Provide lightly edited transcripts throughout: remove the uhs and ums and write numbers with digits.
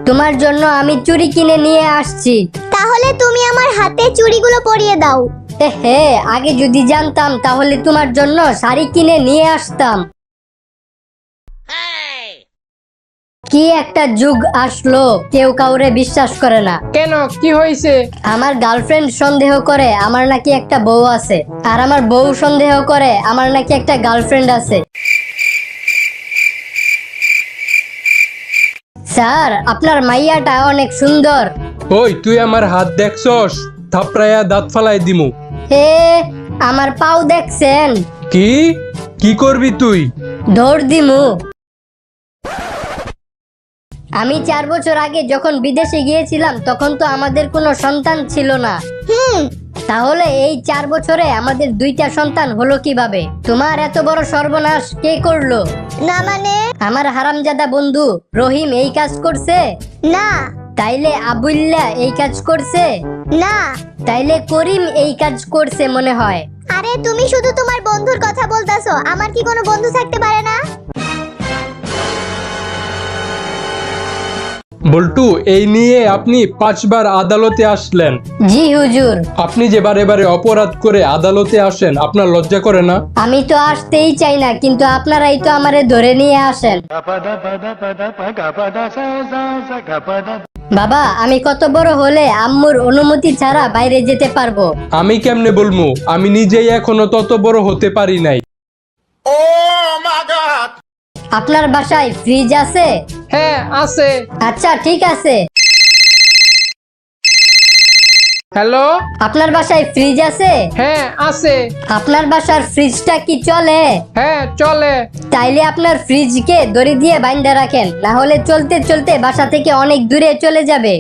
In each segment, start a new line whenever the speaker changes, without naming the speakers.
তোমার জন্য আমি চুড়ি কিনে নিয়ে আসছি।
তাহলে তুমি আমার হাতে চুড়িগুলো পরিয়ে দাও।
হে, আগে যদি জানতাম তাহলে তোমার জন্য শাড়ি কিনে নিয়ে আসতাম। কি একটা যুগ আসলো, কেউ কাউরে বিশ্বাস করে না।
কেন, কি হয়েছে?
আমার গার্লফ্রেন্ড সন্দেহ করে আমার নাকি একটা বউ আছে, আর আমার বউ সন্দেহ করে আমার নাকি একটা গার্লফ্রেন্ড আছে। স্যার, আপনার মাইয়াটা অনেক সুন্দর।
ওই তুই আমার হাত দেখছস? থাপড়ায়া দাঁত ফালাই দিমু।
হে, আমার পাও দেখছেন?
কি কি করবি তুই?
দৌড় দিমু। আমি 4 বছর আগে যখন বিদেশে গিয়েছিলাম তখন তো আমাদের কোনো সন্তান ছিল না। তাহলে এই 4 বছরে আমাদের 2টা সন্তান হলো কিভাবে? তোমার এত বড় সর্বনাশ কে করলো?
না মানে?
আমার হারামজাদা বন্ধু রহিম এই কাজ করছে?
না।
তাইলে আবুল্লাহ এই কাজ করছে?
না।
তাইলে করিম এই কাজ করছে মনে হয়।
আরে তুমি শুধু তোমার বন্ধুর কথা বলতাছো, আমার কি কোনো বন্ধু থাকতে পারে না?
বল্টু, এই নিয়ে আপনি 5 বার আদালতে আসলেন।
জি হুজুর।
আপনি যে বারে বারে অপরাধ করে আদালতে আসেন, আপনার লজ্জা করে না?
আমি তো আসতেই চাই না, কিন্তু আপনারাই তো আমারে ধরে নিয়ে আসেন। বাবা, আমি কত বড় হলে আম্মুর অনুমতি ছাড়া বাইরে যেতে পারবো?
আমি কেমনে বলমু? আমি নিজেই এখনো তত বড় হতে পারি নাই।
আপনার বাসায় ফ্রিজ আছে?
হ্যাঁ আছে।
আচ্ছা ঠিক আছে।
হ্যালো।
আপনার বাসায় ফ্রিজ আছে?
হ্যাঁ আছে।
আপনার বাসার ফ্রিজটা কি চলে?
হ্যাঁ চলে।
তাইলে আপনার ফ্রিজকে দড়ি দিয়ে বাইন্ধা রাখেন, না হলে চলতে চলতে বাসা থেকে অনেক দূরে চলে যাবে।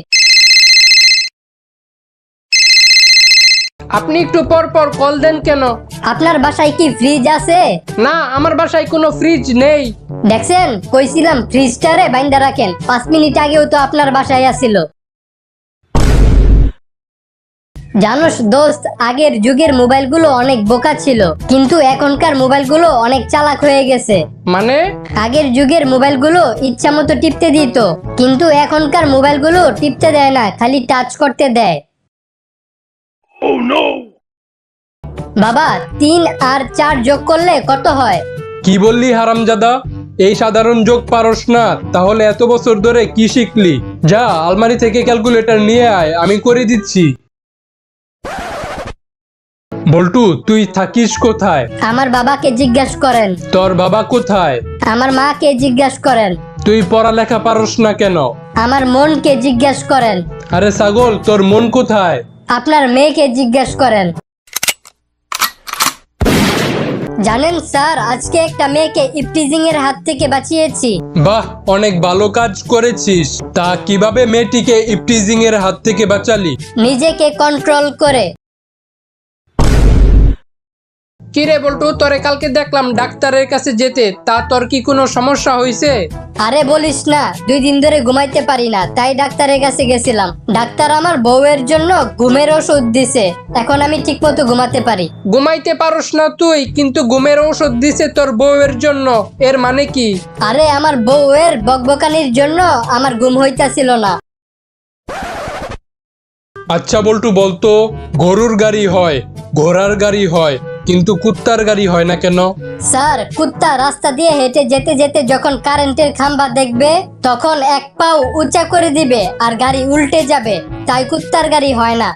আপনি একটু পর পর কল দেন কেন?
আপনার বাসায় কি ফ্রিজ আছে?
না, আমার বাসায় কোনো ফ্রিজ নেই।
দেখছেন, কইছিলাম ফ্রিজটারে বাইন্ধা রাখেন। 5 মিনিট আগেও তো আপনার বাসায় আসিল। জানোস দোস্ত, আগের যুগের মোবাইলগুলো অনেক বোকা ছিল, কিন্তু এখনকার মোবাইলগুলো অনেক চালাক হয়ে গেছে।
মানে?
আগের যুগের মোবাইলগুলো ইচ্ছা মতো টিপতে দিত, কিন্তু এখনকার মোবাইলগুলো টিপতে দেয় না, খালি টাচ করতে দেয়। বাবা, 3 আর 4 যোগ করলে কত হয়?
কি বললি হারামজাদা? এই সাধারণ যোগ পারস না? তাহলে এত বছর ধরে কি শিখলি? যা আলমারি থেকে ক্যালকুলেটর নিয়ে আয়, আমি করে দিচ্ছি। বল্টু, তুই থাকিস কোথায়?
আমার বাবাকে জিজ্ঞেস করেন।
তোর বাবা কোথায়?
আমার মাকে জিজ্ঞেস করেন।
তুই পড়ালেখা পারস না কেন?
আমার মনকে জিজ্ঞেস করেন।
আরে ছাগল, তোর মন কোথায়?
আপনার মেয়েকে জিজ্ঞেস করেন। জানেন স্যার, আজকে একটা মেয়েকে ইফটিজিং এর হাত থেকে বাঁচিয়েছি।
বাহ, অনেক ভালো কাজ করেছিস। তা কিভাবে মেয়েটিকে ইফটিজিং এর হাত থেকে বাঁচালি?
নিজেকে কন্ট্রোল করে।
কিরে বল্টু, তোরে কালকে দেখলাম ডাক্তারের কাছে যেতে, তা তোর কি কোনো সমস্যা হয়েছে?
আরে বলিস না, 2 দিন ধরে ঘুমাইতে পারি না, তাই ডাক্তারের কাছে গেছিলাম। ডাক্তার আমার বউয়ের জন্য ঘুমের ওষুধ দিছে, এখন আমি ঠিক মতো ঘুমাতে পারি।
ঘুমাইতে পারস না তুই, কিন্তু ঘুমের ঔষধ দিছে তোর বউয়ের জন্য, এর মানে কি?
আরে আমার বউয়ের বকবকানির জন্য আমার ঘুম হইতাছিল না।
আচ্ছা বল্টু, বলতো গরুর গাড়ি হয়, ঘোড়ার গাড়ি হয়, কিন্তু কুত্তার গাড়ি হয় না কেন?
স্যার, কুত্তা রাস্তা দিয়ে হেঁটে যেতে যেতে যখন কারেন্টের খাম্বা দেখবে তখন এক পাও উঁচা করে দিবে আর গাড়ি উল্টে যাবে, তাই কুত্তার গাড়ি হয় না।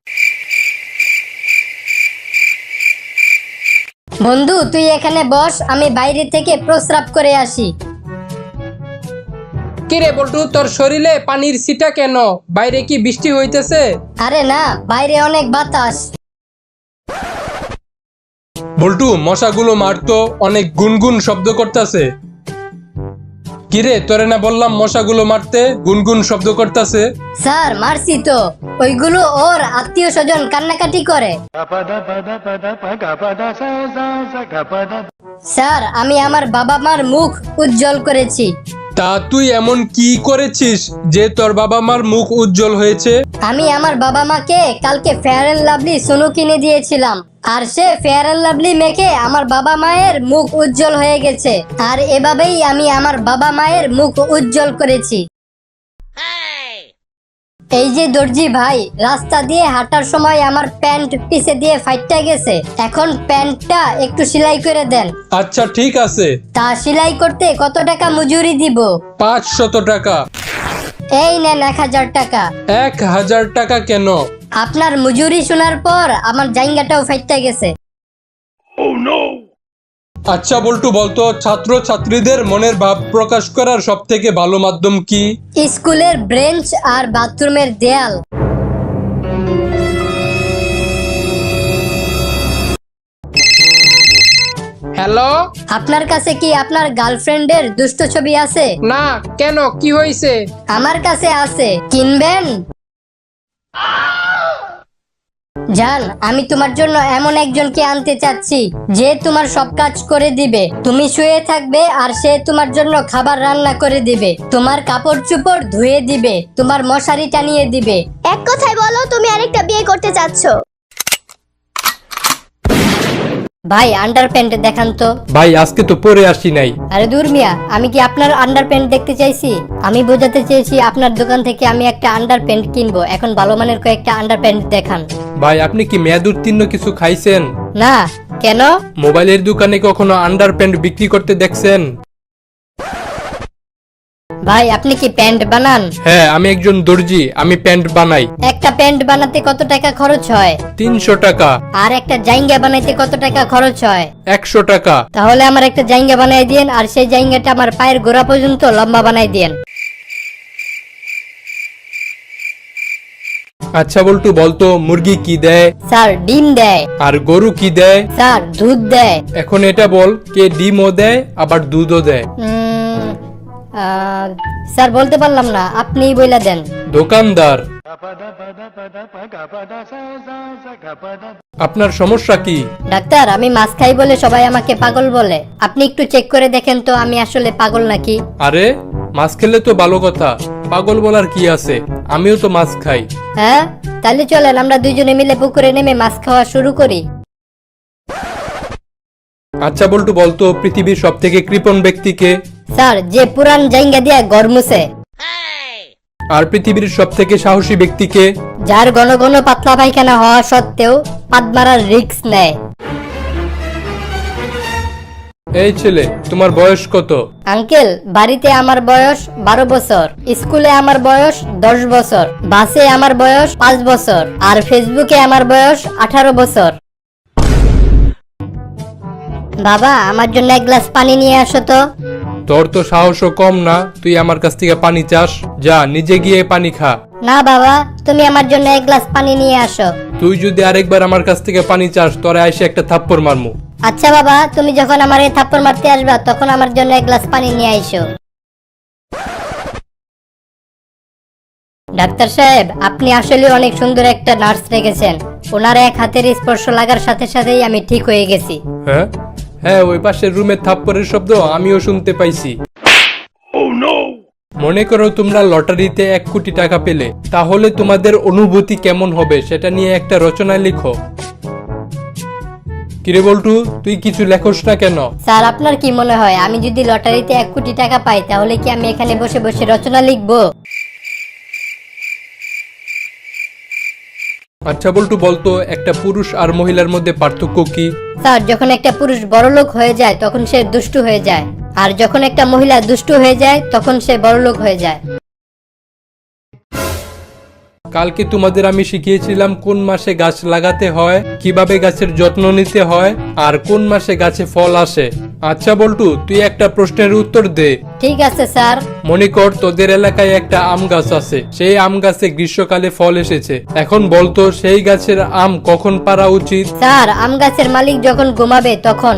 বন্ধু, তুই এখানে বস, আমি বাইরে থেকে প্রস্রাব করে আসি।
কিরে বল্টু, তোর শরীরে পানির ছিটা কেন? বাইরে কি বৃষ্টি হইতেছে?
আরে না, বাইরে অনেক বাতাস।
বল্টু, মশাগুলো মারতো, অনেক গুনগুন শব্দ করতেছে। কিরে, তোরে না বললাম মশাগুলো মারতে? গুনগুন শব্দ করতেছে।
স্যার, মারছি তো, ওইগুলো ওর আত্মীয় স্বজন কান্নাকাটি করে। স্যার, আমি আমার বাবা মার মুখ উজ্জ্বল করেছি।
তা তুই এমন কি করেছিস যে তোর বাবা মার মুখ উজ্জ্বল হয়েছে?
আমি আমার বাবা মাকে কালকে ফেয়ার এন্ড লাভলি সোনু কিনে দিয়েছিলাম, আর সে ফেয়ার এন্ড লাভলি মেখে আমার বাবা মায়ের মুখ উজ্জ্বল হয়ে গেছে, আর এভাবেই আমি আমার বাবা মায়ের মুখ উজ্জ্বল করেছি। এই যে দর্জি ভাই, রাস্তা দিয়ে হাঁটার সময় আমার প্যান্ট পিছে দিয়ে ফাইটটা গেছে, এখন প্যান্টটা একটু সেলাই করে দেন।
আচ্ছা ঠিক আছে।
তা সেলাই করতে কত টাকা মজুরি দিব?
500 টাকা।
এই নেন 1000 টাকা।
1000 টাকা কেন?
আপনার মজুরি শোনার পর আমার জায়গাটাও ফাইটটা গেছে।
আচ্ছা বল্টু, বলতো ছাত্র ছাত্রীদের মনের ভাব প্রকাশ করার সব থেকে ভালো মাধ্যম কি?
স্কুলের ব্রেঞ্চ আর বাথরুমের দেয়াল।
হ্যালো।
আপনার কাছে কি আপনার গার্লফ্রেন্ডের দুষ্ট ছবি আছে?
না, কেন, কি হয়েছে?
আমার কাছে আছে, কিনবেন? জান, আমি তোমার জন্য এমন একজনকে আনতে চাচ্ছি যে তোমার সব কাজ করে দিবে। তুমি শুয়ে থাকবে আর সে তোমার জন্য খাবার রান্না করে দিবে, তোমার কাপড় চোপড় ধুয়ে দিবে, তোমার মশারি টানিয়ে দিবে।
এক কথায় বলো তুমি আরেকটা বিয়ে করতে চাচ্ছ।
ভাই আন্ডারপ্যান্ট দেখান তো।
ভাই আজকে তো পরে আসি নাই।
আরে দূর মিয়া, আমি কি আপনার আন্ডারপ্যান্ট দেখতে চাইছি? আমি বোঝাতে চেয়েছি আপনার দোকান থেকে আমি একটা আন্ডারপ্যান্ট কিনবো, এখন ভালো মানের কয়েকটা আন্ডারপ্যান্ট দেখান।
ভাই আপনি কি মেয়াদ উত্তীর্ণ কিছু খাইছেন?
না, কেন?
মোবাইলের দোকানে কখনো আন্ডারপ্যান্ট বিক্রি করতে দেখছেন?
ভাই আপনি কি প্যান্ট বানান?
হ্যাঁ, আমি একজন দর্জি, আমি প্যান্ট বানাই।
একটা প্যান্ট বানাতে কত টাকা খরচ হয়?
300 টাকা।
আর একটা জাইঙ্গা বানাইতে কত টাকা খরচ হয়?
100 টাকা।
তাহলে আমার একটা জাইঙ্গা বানাই দিয়েন, আর সেই জাইঙ্গাটা আমার পায়ের গোড়া পর্যন্ত লম্বা বানাই দিয়েন।
আচ্ছা বল্টু, বলতো মুরগি কি দেয়?
স্যার ডিম দেয়।
আর গরু কি দেয়?
স্যার দুধ দেয়।
এখন এটা বল, কে ডিমও দেয় আবার দুধও দেয়?
স্যার বলতে পারলাম না, আপনিই বইলা দেন।
দোকানদার। আপনার সমস্যা কি?
ডাক্তার, আমি মাছ খাই বলে সবাই আমাকে পাগল বলে, আপনি একটু চেক করে দেখেন তো আমি আসলে পাগল নাকি।
আরে মাছ খেলে তো ভালো কথা, পাগল বলার কি আছে, আমিও তো মাছ খাই।
হ্যাঁ, তাহলে চলেন আমরা দুইজনে মিলে পুকুরে নেমে মাছ খাওয়া শুরু করি।
আচ্ছা বল্টু, বলতো পৃথিবীর সব থেকে কৃপণ ব্যক্তি কে?
স্যার, যে পুরান জাইঙ্গা দিয়া গরমুছে।
আর পৃথিবীর সব থেকে সাহসী ব্যক্তি কে?
যার ঘন ঘন পাতলা পায়খানা হওয়া সত্ত্বেও পাদ মারার রিস্ক নেয়।
এই ছেলে, তোমার বয়স কত?
আঙ্কেল, বাড়িতে আমার বয়স 12 বছর, স্কুলে আমার বয়স 10 বছর, বাসে আমার বয়স 5 বছর, আর ফেসবুকে আমার বয়স 18 বছর। বাবা, আমার জন্য এক গ্লাস পানি নিয়ে আসো তো।
তোর তো সাহসও কম না, তুই আমার কাছ থেকে পানি চাস? যা নিজে গিয়ে পানি খা।
না বাবা, তুমি আমার জন্য এক গ্লাস পানি নিয়ে আসো।
তুই যদি আরেকবার আমার কাছ থেকে পানি চাস, তোরে আইসে একটা থাপ্পড় মারমু।
আচ্ছা বাবা, তুমি যখন আমার এই থাপ্পড় মারতে আসবা তখন আমার জন্য এক গ্লাস পানি নিয়ে আইসো। ডাক্তার সাহেব, আপনি আসলে অনেক সুন্দর একটা নার্স রেখেছেন। ওনার এক হাতের স্পর্শ লাগার সাথে সাথেই আমি ঠিক হয়ে গেছি।
হ্যাঁ হ্যাঁ, ওই পাশের রুমের থাপ্পড়ের শব্দ আমিও শুনতে পাইছি। মনে করো তোমরা লটারিতে 1 কোটি টাকা পেলে, তাহলে তোমাদের অনুভূতি কেমন হবে সেটা নিয়ে একটা রচনা লিখো। কিরে বল্টু, তুই কিছু লেখোস না কেন?
স্যার, আপনার কি মনে হয় আমি যদি লটারিতে 1 কোটি টাকা পাই তাহলে কি আমি এখানে বসে বসে রচনা লিখবো?
আচ্ছা বল্টু, বলতো একটা পুরুষ আর মহিলার মধ্যে পার্থক্য কি?
স্যার, যখন একটা পুরুষ বড়লোক হয়ে যায় তখন সে দুষ্টু হয়ে যায়, আর যখন একটা মহিলা দুষ্টু হয়ে যায় তখন সে বড়লোক হয়ে যায়।
কালকে তোমাদের আমি শিখিয়েছিলাম কোন মাসে গাছ লাগাতে হয়, কিভাবে গাছের যত্ন নিতে হয়, আর কোন মাসে গাছে ফল আসে। আচ্ছা বল্টু, তুই একটা প্রশ্নের উত্তর দে।
ঠিক আছে স্যার।
মনে কর তোদের এলাকায় একটা আম গাছ আছে, সেই আম গাছে গ্রীষ্মকালে ফল এসেছে। এখন বলতো সেই গাছের আম কখন পাড়া উচিত?
স্যার, আম গাছের মালিক যখন ঘুমাবে তখন।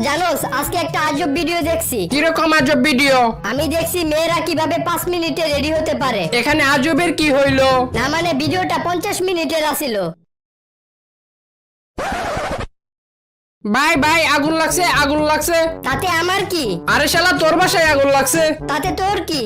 জানোস, আজকে একটা আজব ভিডিও দেখছি।
কিরকম আজব ভিডিও?
আমি দেখছি মেয়েরা কিভাবে 5 মিনিটে রেডি হতে পারে।
এখানে আজবের কি হইলো?
না মানে ভিডিওটা 50 মিনিটের আছিল।
ভাই ভাই, আগুন লাগছে, আগুন লাগছে।
তাতে আমার কি?
আরে শালা, তোর বাসায় আগুন লাগছে।
তাতে তোর কি?